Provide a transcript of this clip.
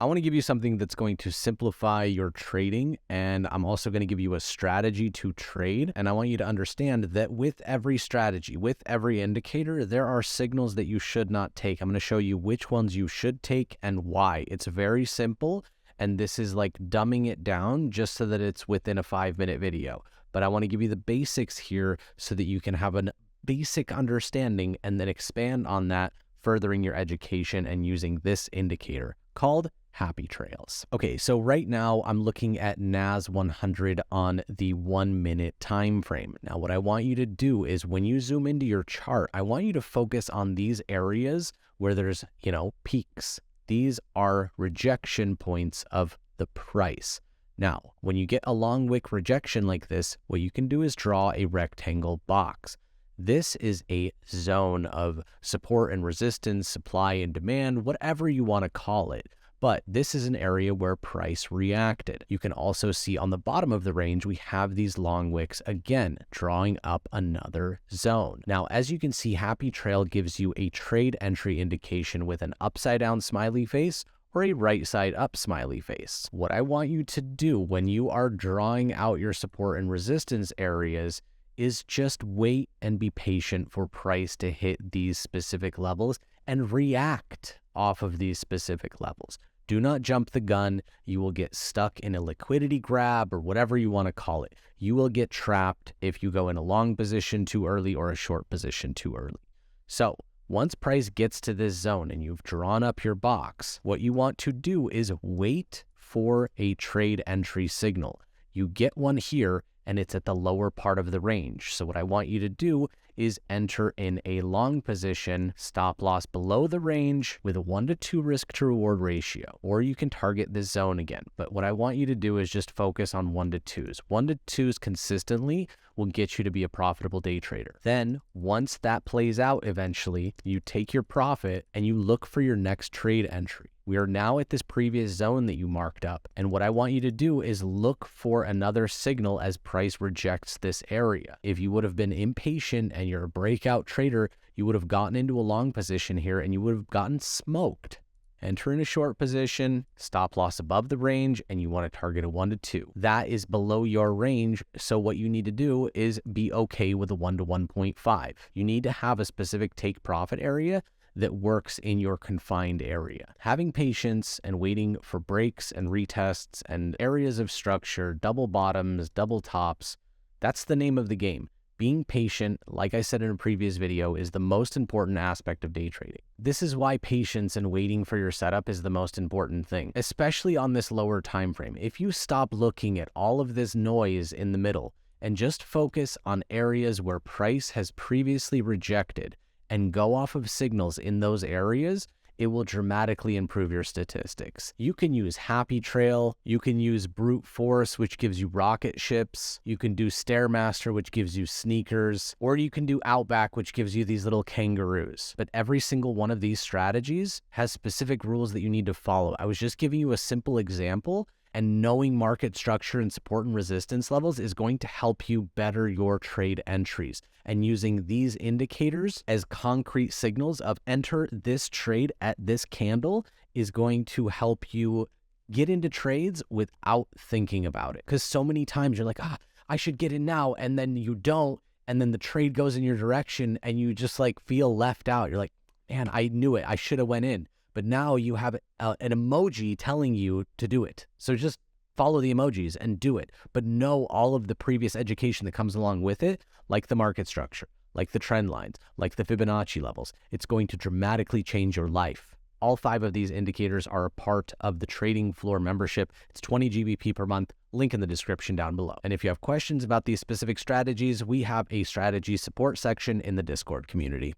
I want to give you something that's going to simplify your trading, and I'm also going to give you a strategy to trade. And I want you to understand that with every strategy, with every indicator, there are signals that you should not take. I'm going to show you which ones you should take and why. It's very simple, and this is like dumbing it down just so that it's within a 5-minute video. But I want to give you the basics here so that you can have a basic understanding and then expand on that, furthering your education and using this indicator called Happy Trails. Okay, so right now I'm looking at NAS 100 on the 1-minute time frame. Now, what I want you to do is when you zoom into your chart, I want you to focus on these areas where there's, peaks. These are rejection points of the price. Now, when you get a long wick rejection like this, what you can do is draw a rectangle box. This is a zone of support and resistance, supply and demand, whatever you want to call it. But this is an area where price reacted. You can also see on the bottom of the range, we have these long wicks again, drawing up another zone. Now, as you can see, Happy Trail gives you a trade entry indication with an upside down smiley face or a right side up smiley face. What I want you to do when you are drawing out your support and resistance areas is just wait and be patient for price to hit these specific levels and react off of these specific levels. Do not jump the gun. You will get stuck in a liquidity grab or whatever you want to call it. You will get trapped if you go in a long position too early or a short position too early. So once price gets to this zone and you've drawn up your box, what you want to do is wait for a trade entry signal. You get one here and it's at the lower part of the range. So what I want you to do is enter in a long position, stop loss below the range with a 1-to-2 risk to reward ratio, or you can target this zone again. But what I want you to do is just focus on 1-to-2s. 1-to-2s consistently will get you to be a profitable day trader. Then once that plays out, eventually you take your profit and you look for your next trade entry. We are now at this previous zone that you marked up. And what I want you to do is look for another signal as price rejects this area. If you would have been impatient and you're a breakout trader, you would have gotten into a long position here and you would have gotten smoked. Enter in a short position, stop loss above the range, and you want to target a 1-to-2. That is below your range, so what you need to do is be okay with a 1 to 1.5. You need to have a specific take profit area that works in your confined area. Having patience and waiting for breaks and retests and areas of structure, double bottoms, double tops, that's the name of the game. Being patient, like I said in a previous video, is the most important aspect of day trading. This is why patience and waiting for your setup is the most important thing, especially on this lower time frame. If you stop looking at all of this noise in the middle and just focus on areas where price has previously rejected and go off of signals in those areas, it will dramatically improve your statistics. You can use Happy Trail, you can use Brute Force, which gives you rocket ships, you can do Stairmaster, which gives you sneakers, or you can do Outback, which gives you these little kangaroos. But every single one of these strategies has specific rules that you need to follow. I was just giving you a simple example, and knowing market structure and support and resistance levels is going to help you better your trade entries. And using these indicators as concrete signals of enter this trade at this candle is going to help you get into trades without thinking about it. Because so many times you're like, I should get in now, and then you don't, and then the trade goes in your direction and you just like feel left out. You're like, man, I knew it. I should have went in. But now you have an emoji telling you to do it. So just follow the emojis and do it. But know all of the previous education that comes along with it, like the market structure, like the trend lines, like the Fibonacci levels. It's going to dramatically change your life. All 5 of these indicators are a part of the Trading Floor membership. It's 20 GBP per month. Link in the description down below. And if you have questions about these specific strategies, we have a strategy support section in the Discord community.